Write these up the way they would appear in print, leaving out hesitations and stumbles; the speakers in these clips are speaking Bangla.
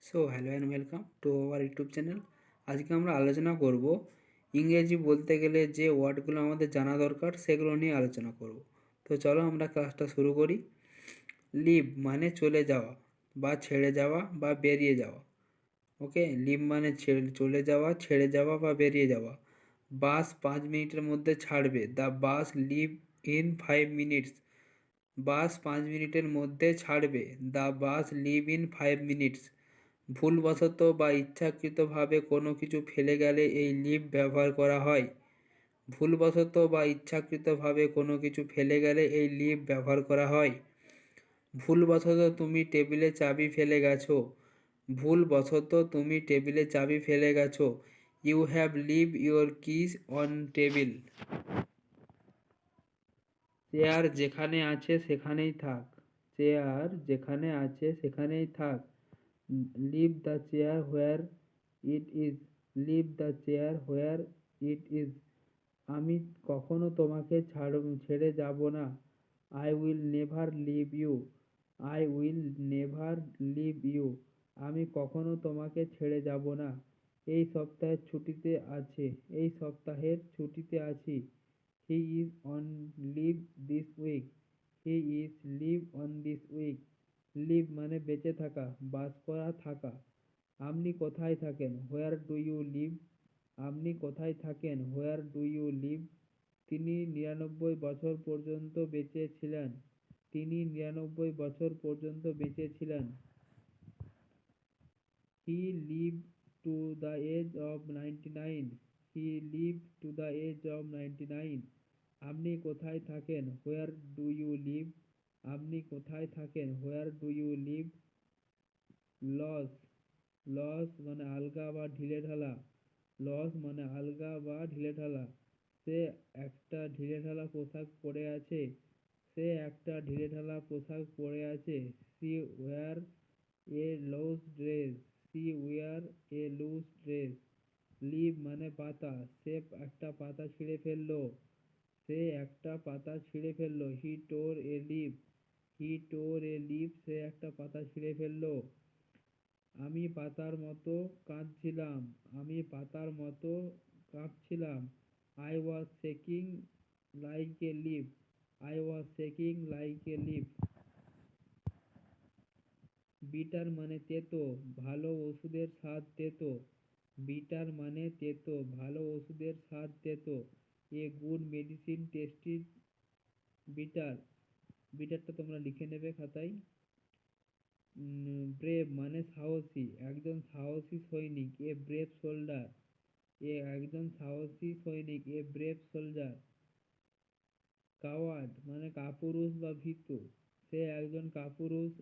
Hello and welcome to our YouTube channel. আজকে আমরা আলোচনা করব ইংরেজি বলতে গেলে যে ওয়ার্ডগুলো আমাদের জানা দরকার সেগুলো নিয়ে আলোচনা করব। তো চলো আমরা ক্লাসটা শুরু করি। লিভ মানে চলে যাওয়া বা ছেড়ে যাওয়া বা বেরিয়ে যাওয়া। ওকে, লিভ মানে চলে যাওয়া, ছেড়ে যাওয়া বা বেরিয়ে যাওয়া। বাস 5 মিনিটের মধ্যে ছাড়বে, the bus leave in 5 minutes. Bus 5 মিনিটের মধ্যে ছাড়বে, the bus leave in 5 minutes. ভুলবশত বা ইচ্ছাকৃতভাবে কোনো কিছু ফেলে গেলে এই লিভ ব্যবহার করা হয়। ভুলবশত বা ইচ্ছাকৃতভাবে কোনো কিছু ফেলে গেলে এই লিভ ব্যবহার করা হয়। ভুলবশত তুমি টেবিলে চাবি ফেলে গেছো। ভুলবশত তুমি টেবিলে চাবি ফেলে গেছো। You have leave your keys on table. Chair যেখানে আছে সেখানেই থাক। চেয়ার যেখানে আছে সেখানেই থাক। Leave the chair where it is. Leave the chair where it is. আমি কখনো তোমাকে ছেড়ে যাব না। I will never leave you. I will never leave you. আমি কখনো তোমাকে ছেড়ে যাব না। এই সপ্তাহের ছুটিতে আছি। He is on leave this week. He is leave on this week. Live মানে বেঁচে থাকা, বাস করা, থাকা। আপনি কোথায় থাকেন? Where do you live? আপনি কোথায় থাকেন? Where do you live? তিনি 99 বছর পর্যন্ত বেঁচে ছিলেন। তিনি 99 বছর পর্যন্ত বেঁচে ছিলেন। He live to the age of 99। He live to the age of 99। আপনি কোথায় থাকেন? Where do you live? আপনি কোথায় থাকেন? Where do you live? Loose. Loose মানে আলগা বা ঢিলেঢালা। লস মানে আলগা বা ঢিলেঢালা। সে একটা ঢিলেঢালা পোশাক পরে আছে। সে একটা ঢিলেঢালা পোশাক পরে আছে। সি ওয়্যার এ লুজ ড্রেস। সি ওয়্যার এ লুজ ড্রেস। লিভ মানে পাতা। সে একটা পাতা ছিঁড়ে ফেললো। সে একটা পাতা ছিঁড়ে ফেললো। হি টোর এ লিভ। হি টোর এ লিভ। সে একটা পাতা ছিঁড়ে ফেললো। আমি পাতার মতো কাঁদছিলাম। আমি পাতার মতো কাঁপছিলাম। I was shaking like a leaf. I was shaking like a leaf. Bitter মানে তেতো, ভালো ওষুধের স্বাদ তেতো। বিটার মানে তেতো, ভালো ওষুধের স্বাদ তেতো। A good medicine tasted bitter. বিটারটা তোমরা লিখে নেবে খাতায়। ব্রেভ মানে সাহসী, একজন সাহসী সৈনিক। A brave soldier. একজন সাহসী সৈনিক। A brave soldier. কাওয়ার্ড মানে কাপুরুষ বা ভীতু। সে একজন কাপুরুষ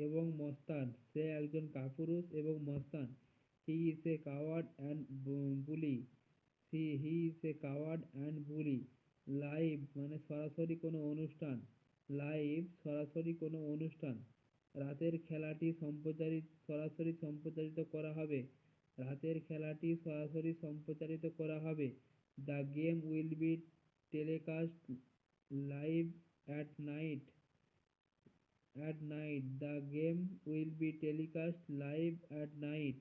এবং মস্তান। সে একজন কাপুরুষ এবং মস্তান। He is a coward and bully. He is a coward and bully. Live মানে সরাসরি কোনো অনুষ্ঠান। লাইভ সরাসরি কোনো অনুষ্ঠান। রাতের খেলাটি সরাসরি সম্প্রচারিত করা হবে। রাতের খেলাটি সরাসরি সম্প্রচারিত করা হবে। The game will be telecast live at night. The game will be telecast live at night.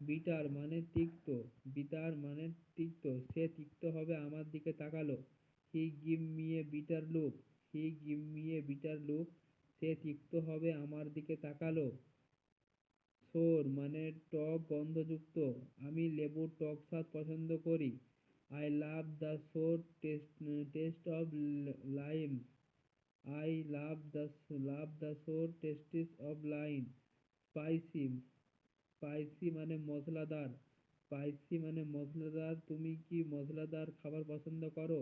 Bitter মানে তিক্ত। বিটার মানে তিক্ত। সে তিক্ত হবে আমার দিকে তাকালো। He give me a bitter look. He give me a bitter look. সে তিক্ত হবে আমার দিকে তাকালো। সোর মানে টক গন্ধযুক্ত। আমি লেবুর টক স্বাদ পছন্দ করি। I love the sour taste of lime. I love the sour tastes of lime. Spicy. Spicy মানে মশলাদার। স্পাইসি মানে মশলাদার। তুমি কি মশলাদার খাবার পছন্দ করো?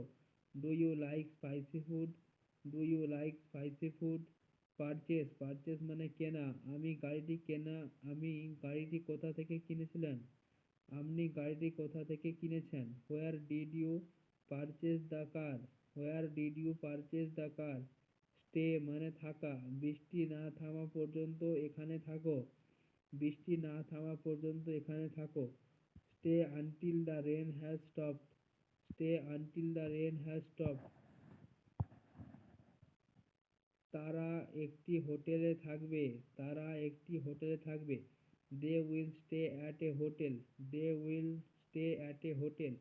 Do you like spicy food? Do you like spicy food? Purchase. Purchase মানে কেনা। আপনি গাড়িটি কোথা থেকে কিনেছিলেন? আপনি গাড়িটি কোথা থেকে কিনেছেন? Where did you purchase the car? Where did you purchase the car? Stay মানে থাকা। বৃষ্টি না থামা পর্যন্ত এখানে থাকো। বৃষ্টি না থামা পর্যন্ত এখানে থাকো। Stay until the rain has stopped. Stay until the rain has stopped. তারা একটি হোটেলে থাকবে। তারা একটি হোটেলে থাকবে। They will stay at a hotel. They will stay at a hotel.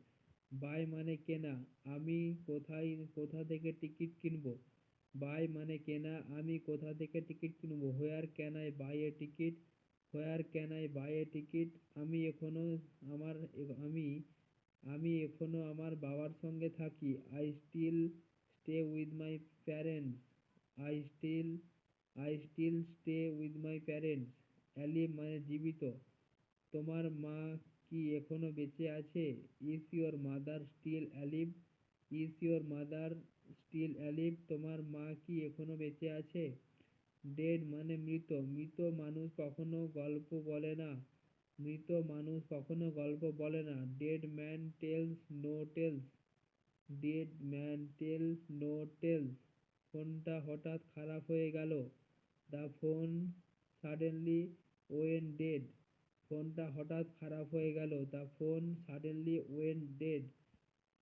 Buy মানে কেনা। আমি কোথা থেকে টিকিট কিনবো? বাই মানে কেনা। আমি কোথা থেকে টিকিট কিনবো? Where can I buy a ticket? Where can I buy a ticket? আমি এখনো আমার আমি আমি এখনো আমার বাবার সঙ্গে থাকি। I still stay with my parents. I still stay with my parents. Alive মানে জীবিত। তোমার মা কি এখনো বেঁচে আছে? Is your mother still alive? Is your mother still alive? তোমার মা কি এখনো বেঁচে আছে? ডেড মানে মৃত। মৃত মানুষ কখনো গল্প বলে না। মৃত মানুষ কখনো গল্প বলে না। Dead man tells no tales. Dead man tells no tales. ফোনটা হঠাৎ খারাপ হয়ে গেল। The phone suddenly went dead. ফোনটা হঠাৎ খারাপ হয়ে গেল। The phone suddenly went dead.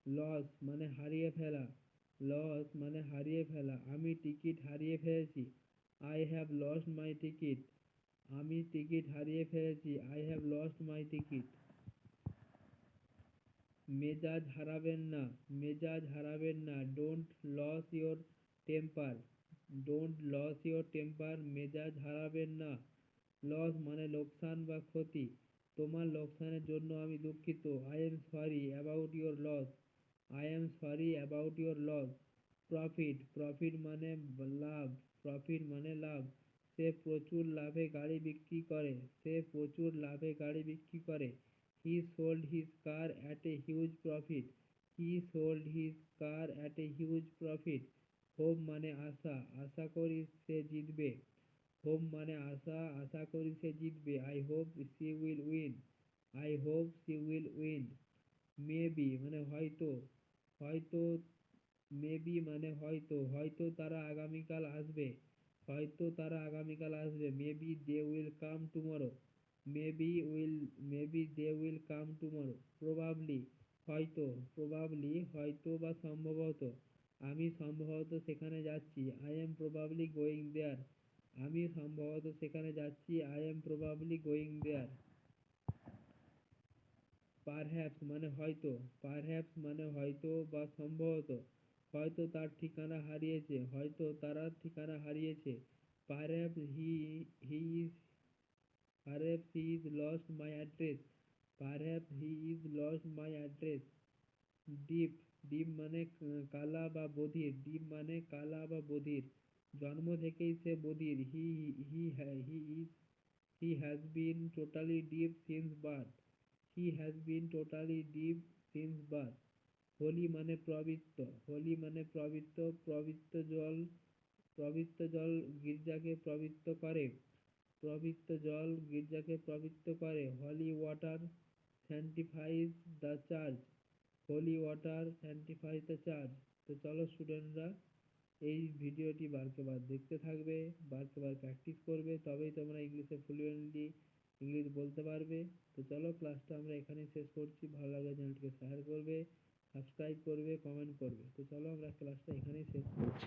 Loss মানে হারিয়ে ফেলা। লস মানে হারিয়ে ফেলা। আমি টিকিট হারিয়ে ফেলেছি। I have lost my ticket. আমি টিকিট হারিয়ে ফেলেছি। I have lost my ticket. মেজাজ হারাবেন না। মেজাজ হারাবেন না। Don't lose your temper. Don't lose your temper. মেজাজ হারাবেন না। লস মানে লোকসান বা ক্ষতি। তোমার লোকসানের জন্য আমি দুঃখিত। I am sorry about your loss. I am sorry about your loss. Profit. Profit মানে লাভ। প্রফিট মানে লাভ। সে প্রচুর লাভে গাড়ি বিক্রি করে। সে প্রচুর লাভে গাড়ি বিক্রি করে। He sold his car at a huge profit. He sold his car at a huge profit. Hope মানে আশা। আশা করি সে জিতবে। হোপ মানে আশা। আশা করি সে জিতবে। I hope she will win. I hope she will win. Maybe মানে হয়তো। হয়তো মেবি মানে হয়তো। হয়তো তারা আগামীকাল আসবে। হয়তো তারা আগামীকাল আসবে। Maybe they will come tomorrow. Maybe they will come tomorrow. Probably হয়তো। প্রবাবলি হয়তো বা সম্ভবত। আমি সম্ভবত সেখানে যাচ্ছি। I am probably going there. আমি সম্ভবত সেখানে যাচ্ছি। I am probably going there. Perhaps মানে হয়তো। পারহ্যাপস মানে হয়তো বা সম্ভবত। হয়তো তার ঠিকানা হারিয়েছে। হয়তো তারা ঠিকানা হারিয়েছে। Perhaps he is perhaps he is lost my address. Perhaps he is lost my address. Deep. Deep মানে কালা বা বধির। ডিপ মানে কালা বা বধির। জন্ম থেকেই সে বধির। He has been totally deaf since birth. He has been totally deaf since birth. Holy মানে পবিত্র। হোলি মানে পবিত্র। পবিত্র জল গির্জাকে পবিত্র করে। পবিত্র জল গির্জাকে পবিত্র করে। Holy water sanctify the church. Holy water sanctify the church. তো চলো স্টুডেন্টরা, এই ভিডিওটি বারকে বার দেখতে থাকবে, বারকে বার প্র্যাকটিস করবে, তবেই তোমরা ইংলিশে ফ্লুয়েন্টলি ইংলিশ বলতে পারবে। তো চলো ক্লাসটা আমরা এখানেই শেষ করছি। ভালো লাগলে চ্যানেলটিকে শেয়ার করবে, সাবস্ক্রাইব করবে, কমেন্ট করবে। তো চলো আমরা ক্লাসটা এখানেই শেষ করছি।